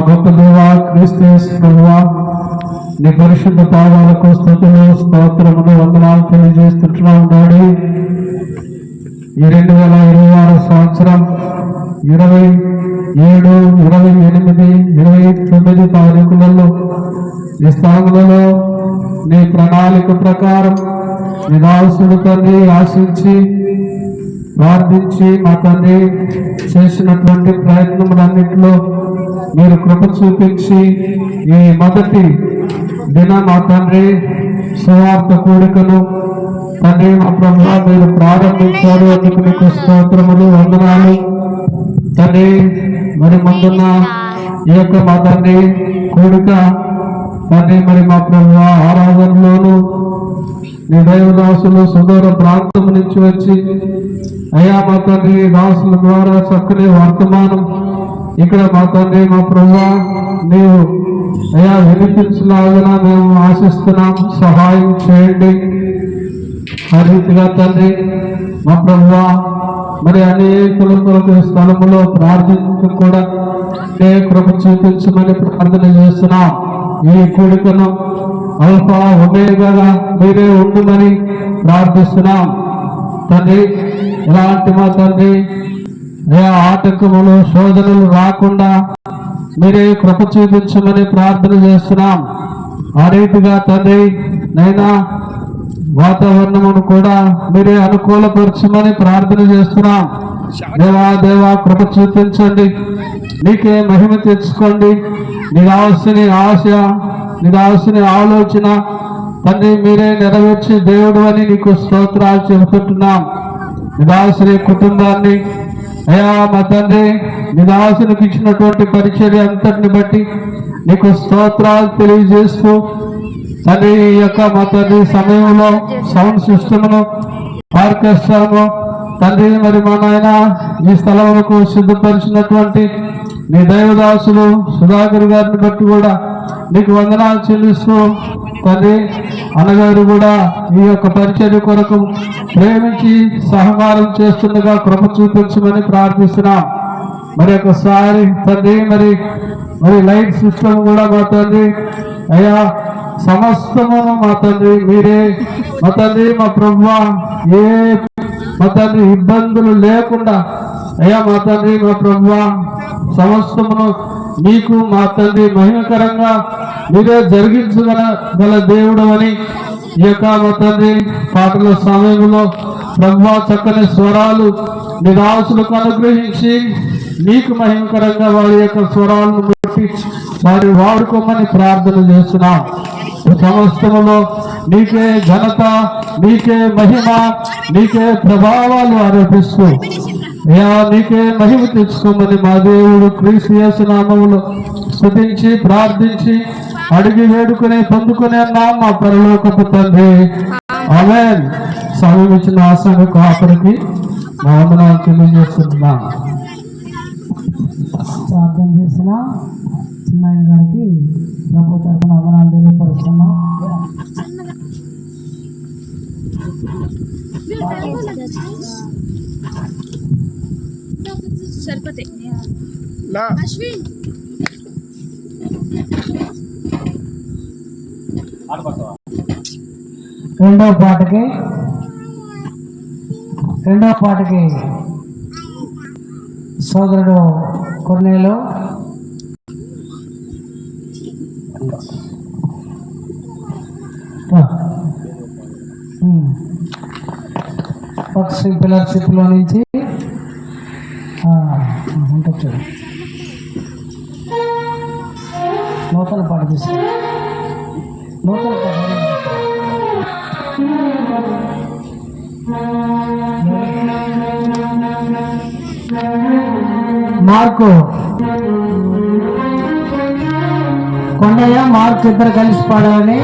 గొప్ప దేవా, క్రీస్తు యేసు ప్రభువా, నీ పరిశుద్ధ పాదాలకు స్తుతులు స్తోత్రములు వందనాలు తెలియజేస్తుంటున్నాం. డాడీ, ఈ 2026 సంవత్సరం 27, 28, 29 తారీఖులలో ఈ స్థానంలో నీ ప్రణాళిక ప్రకారం నీ దాసుడు తండ్రి ఆశించి ప్రార్థించి మా తండ్రి చేసినటువంటి ప్రయత్నములన్నింటిలో మీరు కృప చూపించి ఈ మొదటి దిన మా తండ్రి సువార్త కూడికను తండ్రి మా ప్రభువా మీరు ప్రారంభించారు. అందుకు మీకు స్తోత్రములు వందనాలు తండ్రి. మరి ముందున్న ఈ యొక్క మా తండ్రి కూడిక తండ్రి మరి మా ప్రభువా ఆరాధనలోను నీ దైవదాసులు సుదూర ప్రాంతం నుంచి వచ్చి అయ్యా మా తండ్రి దాసుల ద్వారా చక్కని వర్తమానం ఇక్కడ మా తండ్రి మా ప్రభువా నీవు అయ్యా వినిపించలాగా మేము ఆశిస్తున్నాం. సహాయం చేయండి. ఆ రీతిగా తండ్రి మా ప్రభువా మరి అనేకుల కొరకు స్థలములో ప్రార్థించ కూడా నే కృప చూపించమని ప్రార్థన చేస్తున్నాం. ఈ కూడికను అల్ఫా ఒమేగాగా మీరే ఉండమని ప్రార్థిస్తున్నాం తండ్రి. ఇలాంటి మా తండ్రి ఆటంకములు శోధనలు రాకుండా మీరే కృప చూపించమని ప్రార్థన చేస్తున్నాం. ఆ రీతిగా తండ్రి నైనా వాతావరణమును కూడా మీరే అనుకూలపరచమని ప్రార్థన చేస్తున్నాం. దేవా కృప చూపించండి. నీకే మహిమ తెచ్చుకోండి. నీ కావాల్సిన ఆశ, నీ కావాల్సిన ఆలోచన తండ్రి మీరే నెరవేర్చి దేవుడు అని నీకు స్తోత్రాలు చెబుతుంటున్నాం. నిదాసుని కుటుంబాన్ని అయ్యా మా తండ్రి నిదాసునికి ఇచ్చినటువంటి పరిచర్య అంతటిని బట్టి నీకు స్తోత్రాలు తెలియజేస్తూ తండ్రి ఈ యొక్క మా తండ్రి సమయంలో సౌండ్ సిస్టమ్ను ఆర్కెస్ట్రాను తండ్రి మరి మా నాయన ఈ స్థలములకు సిద్ధపరిచినటువంటి నీ దైవదాసులు సుధాకర్ గారిని బట్టి కూడా నీకు వందనాలు చెల్లిస్తూ తండ్రి అన్నగారు కూడా ఈ యొక్క పరిచర్య కొరకు ప్రేమించి సహకారం చేస్తుండగా కృప చూపించమని ప్రార్థిస్తున్నాం. మరి ఒకసారి తండ్రి మరి లైట్ సిస్టమ్ కూడా మా తండ్రి అయ్యా సమస్తము మా తండ్రి మీరే మా తండ్రి మా ప్రభువా ఏ మా తండ్రి ఇబ్బందులు లేకుండా అయ్యా మా తండ్రి మా ప్రభువా సమస్తమును మీకు మా తండ్రి మహిమకరంగా మీరే జరిగించగల దేవుడు అని ఈ యొక్క మా తండ్రి పాటల సమయంలో ప్రభువా చక్కని స్వరాలు నిరాశులకు అనుగ్రహించి మీకు మహిమకరంగా వారి యొక్క స్వరాలను బట్టి వారి వాడుకోమని ప్రార్థన చేస్తున్నాం. సమస్తములో నీకే ఘనత, నీకే మహిమ, నీకే ప్రభావాలు ఆరోపిస్తూ నీకే మహిమ తెచ్చుకోమని మా దేవుడు క్రీస్తు యేసు నామములో స్తుతించి ప్రార్థించి అడిగి వేడుకునే పొందుకునే మా పరలోకపు తండ్రి ఆమేన్. సమయం ఇచ్చిన ఆసంగ కాపరికి మా వందనాలు తెలియజేస్తున్నా. ప్రార్థన చేసిన చిన్నయ్య గారికి ప్రభు తరఫున వందనాలు తెలియపరుస్తున్నాం. రెండవ పాటకి సోదరుడు కొర్నేలు పిల్లర్షిప్ లో నుంచి ఉంటుంది నూతన పాట తీసుకు నూతన పాట మార్కు కొండయ్య మార్కు ఇద్దరు కలిసి పాడాలని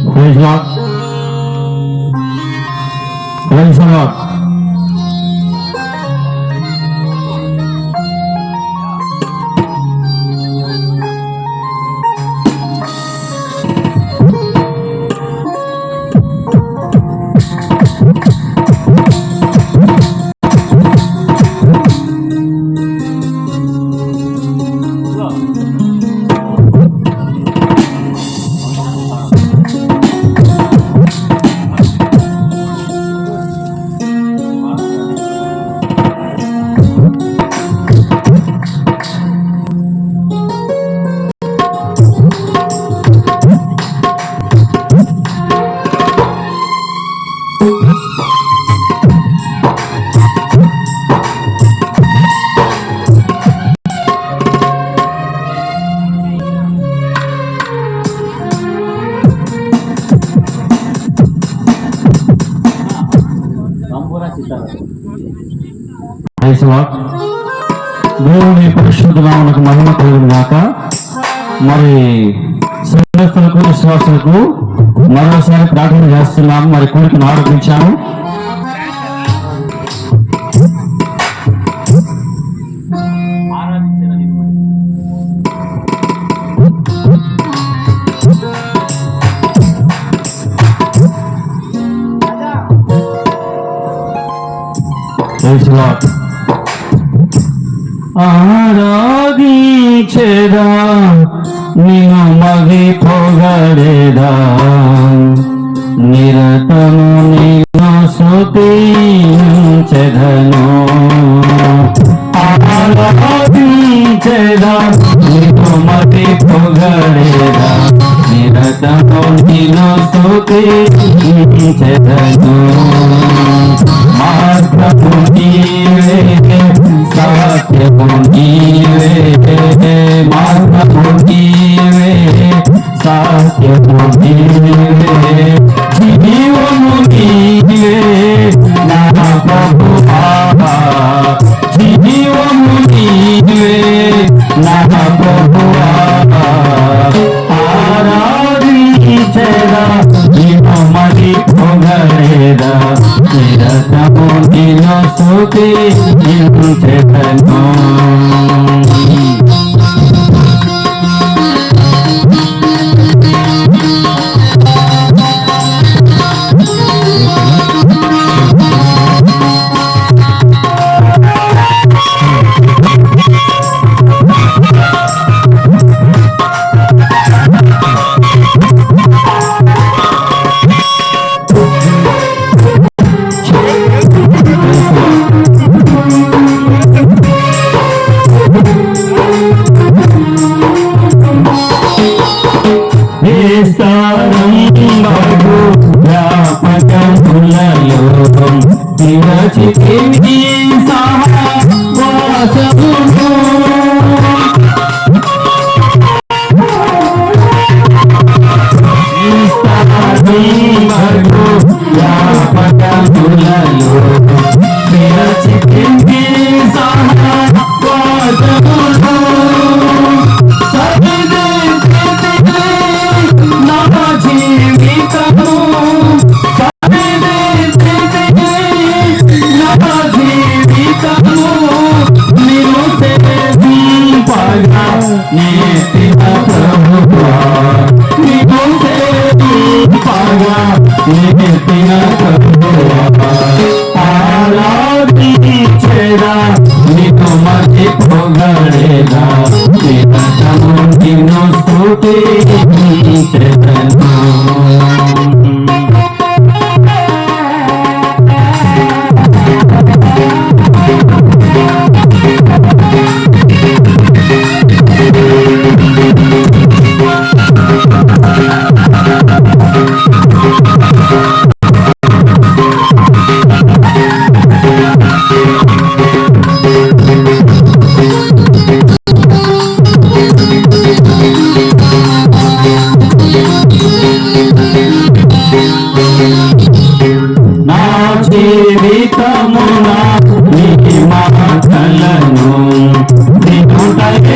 Praise God. Praise the Lord. Praise the Lord. దేవుని పరిశుద్ధ నామమునకు మహిమ కలుగును గాక. మరి శ్రేష్ఠులకు విశ్వాసులకు మరోసారి ప్రార్థన చేస్తున్నాము. మరి కోరికను ఆరోపించాము. Praise the Lord. ఆరాధించెదా నిన్ను మగి పొగడేదా నిరతము నిన్ను స్తుతించెదను. ఆరాధించెదా నిన్ను మగి పొగడేదా నిరతము నిన్ను స్తుతించెదను. మార్గము నీవే సత్యము నీవే మార్గము నీవే సత్యము నీవే జీవము నీవే నా ప్రభువా జీవము నీవే నా ప్రభువా ఆరాధించెదా నిన్ను మరి పొగడేదా నిరతము నిన్ను స్తుతించెదను. నిరచితిని సహవాసమును జ్ఞాపకములలో నిరచితిని సహవాసమును నా జీవితము ఆరాధించెదా నిన్ను మతి పొగడేదా నిరతము నిన్ను స్తుతించెదను. నా జీవితమున నీ మాటలను నిన్నుటకే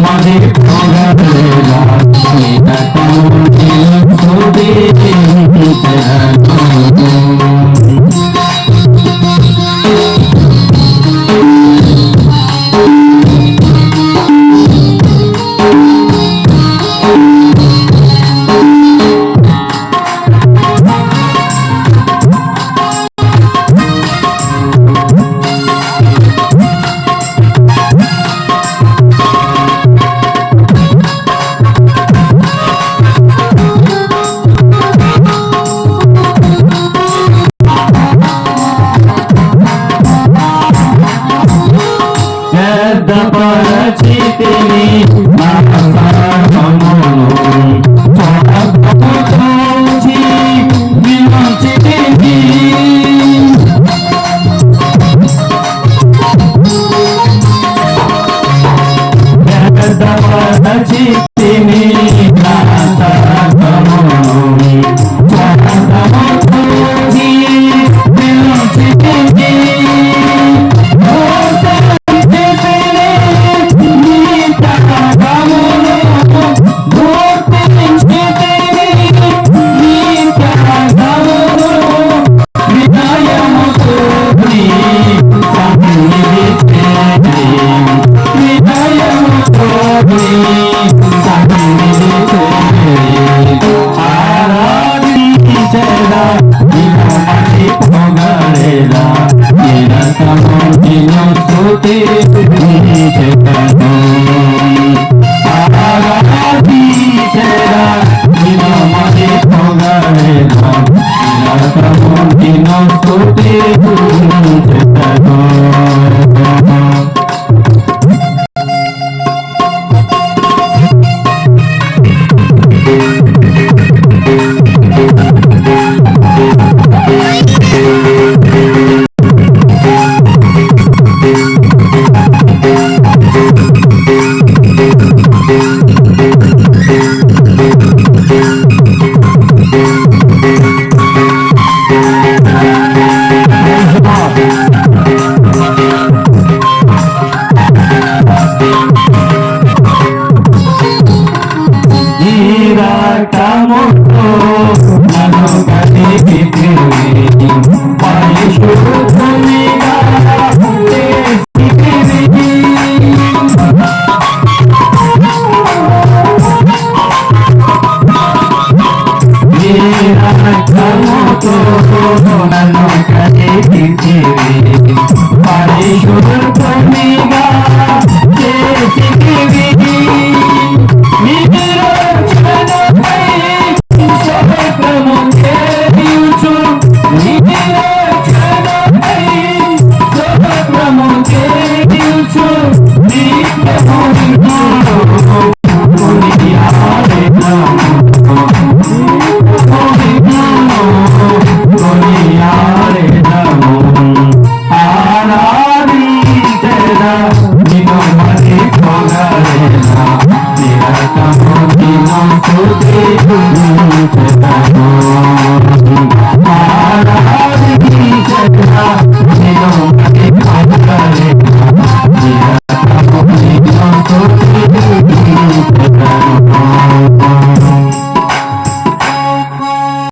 మది పొగడేలా పరచితిని నా సర్వమును చూచి విమోచితిని పరచితిని నా సర్వమును చూచి విమోచితిని నన్ను